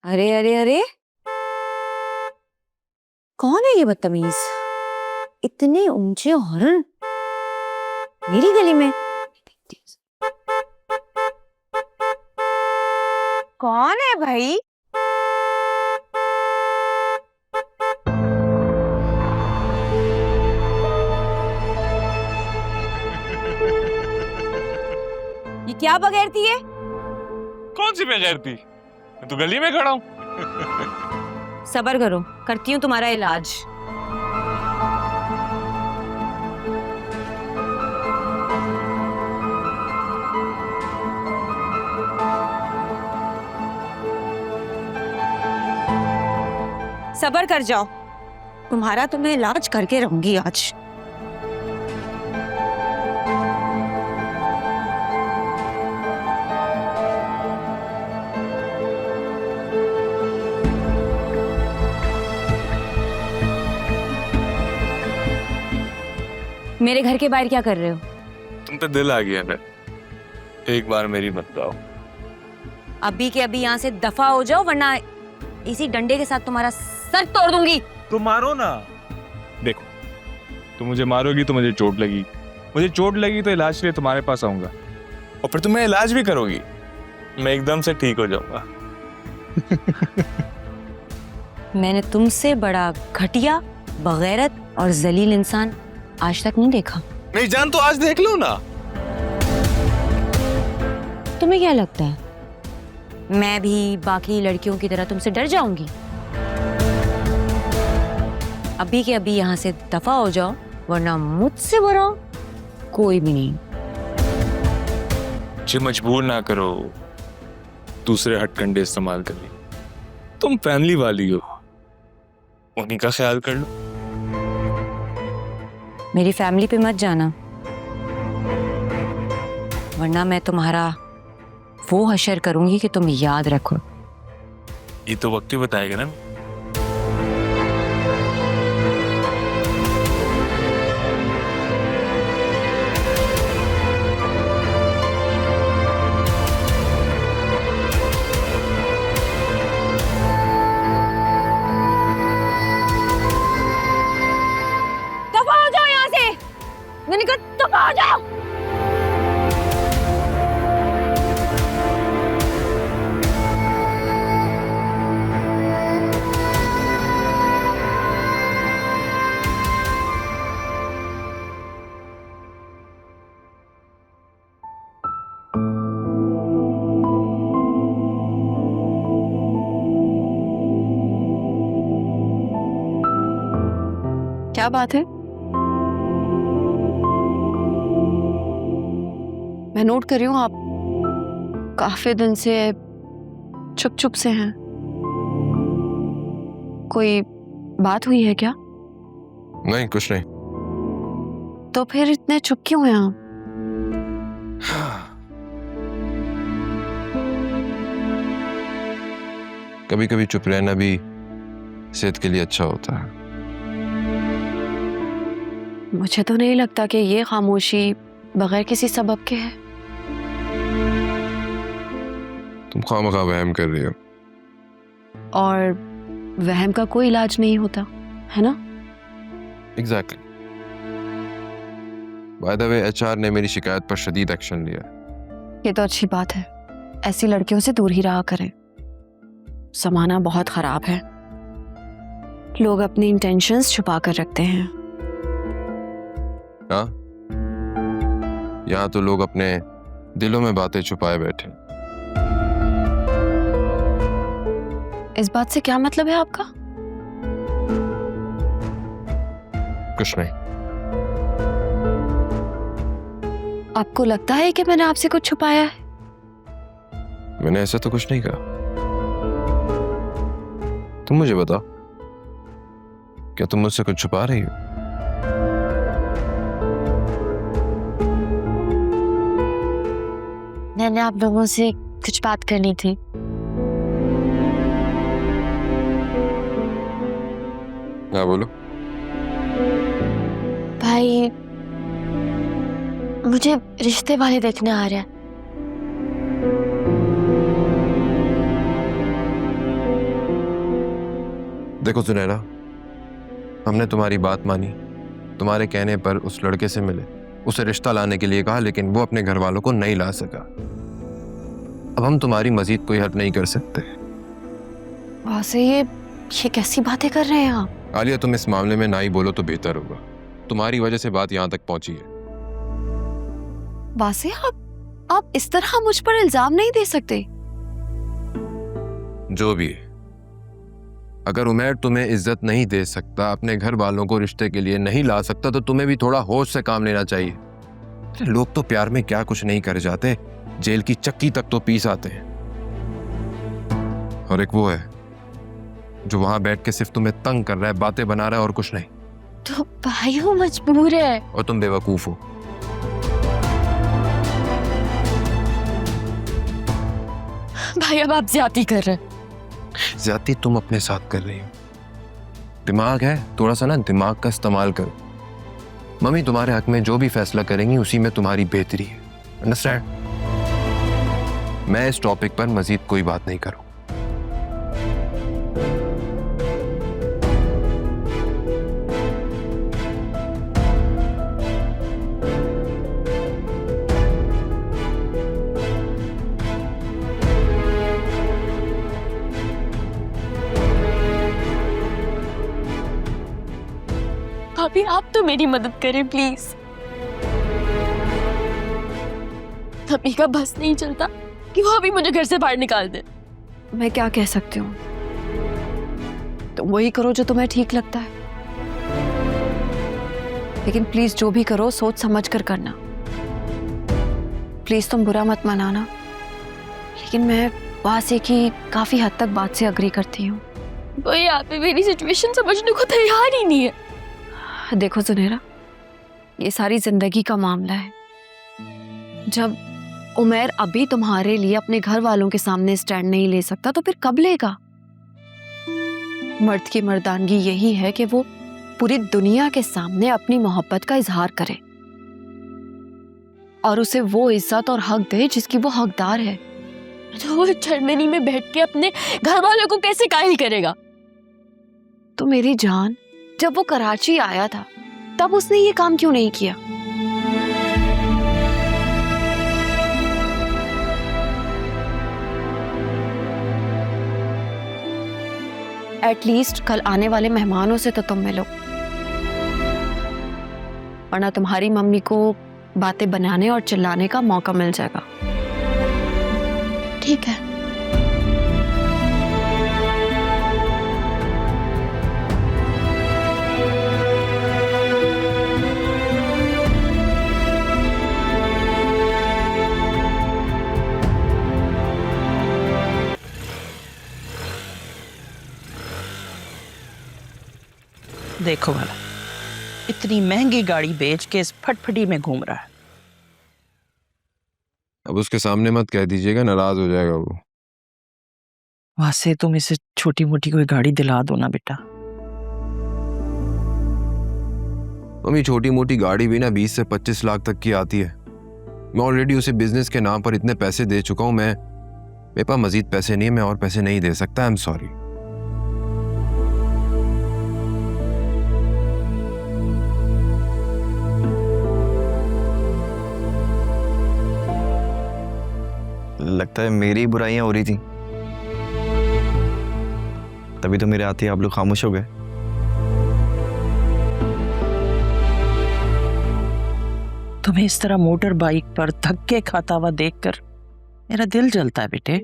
अरे अरे अरे, कौन है ये बदतमीज? इतने ऊंचे हॉर्न मेरी गली में। कौन है भाई? ये क्या बगैरती है? कौन सी बेगैरती? मैं तो गली में खड़ा हूँ। सब्र करो, करती हूँ तुम्हारा इलाज। सब्र कर जाओ, तुम्हारा तो मैं इलाज करके रहूंगी आज। मेरे घर के बाहर क्या कर रहे हो? तुम पे दिल आ गया ना, एक बार मेरी बताओ। अभी के अभी यहाँ से दफा हो जाओ, वरना इसी डंडे के साथ तुम्हारा सर तोड़ दूंगी। तुम मारो ना। देखो, तुम मुझे मारोगी तो मुझे चोट लगी, मुझे चोट लगी तो इलाज के लिए तुम्हारे पास आऊंगा, और फिर तुम्हें इलाज भी करोगी, मैं एकदम से ठीक हो जाऊंगा। मैंने तुमसे बड़ा घटिया, बगैरत और जलील इंसान आज तक नहीं देखा। नहीं जान तो आज देख लो ना। तुम्हें क्या लगता है मैं भी बाकी लड़कियों की तरह तुमसे डर जाऊंगी? अभी के अभी यहाँ से दफा हो जाओ, वरना मुझसे बुरा कोई भी नहीं। मुझे मजबूर ना करो दूसरे हथकंडे इस्तेमाल करने। तुम फैमिली वाली हो, उन्हीं का ख्याल कर लो। मेरी फैमिली पे मत जाना, वरना मैं तुम्हारा वो हशर करूंगी कि तुम याद रखो। ये तो वक्त ही बताएगा ना। दफा हो जाओ यहाँ से, मैंने कहा दफा हो जाओ। क्या बात है? मैं नोट कर रही हूँ आप काफी दिन से चुप चुप से हैं। कोई बात हुई है क्या? नहीं, कुछ नहीं। तो फिर इतने चुप क्यों हैं आप? कभी कभी चुप रहना भी सेहत के लिए अच्छा होता है। मुझे तो नहीं लगता कि ये खामोशी बगैर किसी सबब के है। तुम खामखा वहम कर रही हो। और वहम का कोई इलाज नहीं होता, है ना? Exactly. By the way, HR ने मेरी शिकायत पर शदीद एक्शन लिया। ये तो अच्छी बात है। ऐसी लड़कियों से दूर ही रहा करें। जमाना बहुत खराब है, लोग अपनी इंटेंशंस छुपा कर रखते हैं। हाँ, यहाँ तो लोग अपने दिलों में बातें छुपाए बैठे। इस बात से क्या मतलब है आपका? कुछ नहीं। आपको लगता है कि मैंने आपसे कुछ छुपाया है? मैंने ऐसा तो कुछ नहीं कहा। तुम मुझे बताओ, क्या तुम मुझसे कुछ छुपा रही हो? मैंने आप लोगों से कुछ बात करनी थी। हाँ, बोलो। भाई, मुझे रिश्ते वाले देखने आ रहे हैं। देखो सुनैना, हमने तुम्हारी बात मानी, तुम्हारे कहने पर उस लड़के से मिले, उसे रिश्ता लाने के लिए कहा, लेकिन वो अपने घर वालों को नहीं ला सका। अब हम तुम्हारी मजीद कोई हर्ट नहीं कर सकते। वैसे ये कैसी बातें कर रहे हैं आप? आलिया, तुम इस मामले में ना ही बोलो तो बेहतर होगा। तुम्हारी वजह से बात यहाँ तक पहुंची है। वासे, आप इस तरह मुझ पर इल्जाम नहीं दे सकते। जो भी है, अगर उमैर तुम्हें इज्जत नहीं दे सकता, अपने घर वालों को रिश्ते के लिए नहीं ला सकता, तो तुम्हें भी थोड़ा होश से काम लेना चाहिए। अरे लोग तो प्यार में क्या कुछ नहीं कर जाते, जेल की चक्की तक तो पीस आते हैं। और एक वो है जो वहां बैठ के सिर्फ तुम्हें तंग कर रहा है, बातें बना रहा है और कुछ नहीं। तो भाई वो मजबूर है। और तुम बेवकूफ हो। भाई अब आप ज्यादती कर रहे हैं। ज्यादती तुम अपने साथ कर रही हो। दिमाग है, थोड़ा सा ना दिमाग का इस्तेमाल करो। मम्मी तुम्हारे हक में जो भी फैसला करेंगी उसी में तुम्हारी बेहतरी है। अंडरस्टैंड? मैं इस टॉपिक पर मजीद कोई बात नहीं करूं। भाभी आप तो मेरी मदद करें प्लीज। अभी का बस नहीं चलता कि वो अभी मुझे घर से बाहर निकाल दे। मैं क्या कह सकती हूँ? तुम वही करो जो तुम्हें ठीक लगता है, लेकिन प्लीज जो भी करो सोच समझ कर करना। प्लीज तुम बुरा मत मनाना, लेकिन मैं वासे की काफी हद तक बात से अग्री करती हूँ। वो यहाँ पे मेरी सिचुएशन समझने को तैयार ही नहीं है। देखो सुनैना, ये सारी जिंदगी का मामला है। जब उमैर अभी तुम्हारे लिए अपने घर वालों के सामने स्टैंड नहीं ले सकता, तो फिर कब लेगा? मर्द की मर्दानगी यही है कि वो पूरी दुनिया के सामने अपनी मोहब्बत का इजहार करे और उसे वो इज्जत और हक दे जिसकी वो हकदार है। तो वो जर्मनी में बैठ के अपने घर वालों को कैसे कायल करेगा? तो मेरी जान, जब वो कराची आया था तब उसने ये काम क्यों नहीं किया? एटलीस्ट कल आने वाले मेहमानों से तो तुम मिलो, वरना तुम्हारी मम्मी को बातें बनाने और चिल्लाने का मौका मिल जाएगा। ठीक है? देखो वाला, इतनी महंगी गाड़ी बेच के इस फटफटी में घूम रहा है। अब उसके सामने मत कह दीजिएगा, नाराज हो जाएगा वो। वहां से तुम इसे छोटी मोटी कोई गाड़ी दिला दो ना बेटा। मम्मी, छोटी मोटी गाड़ी भी ना 20 से 25 लाख तक की आती है। मैं ऑलरेडी उसे बिजनेस के नाम पर इतने पैसे दे चुका हूं। मेरे पास मजीद पैसे नहीं है, मैं और पैसे नहीं दे सकता। I am sorry. लगता है मेरी बुराइयां हो रही थी, तभी तो मेरे आते ही आप लोग खामोश हो गए। तुम्हें इस तरह मोटर बाइक पर धक्के खाता हुआ देखकर मेरा दिल जलता है बेटे।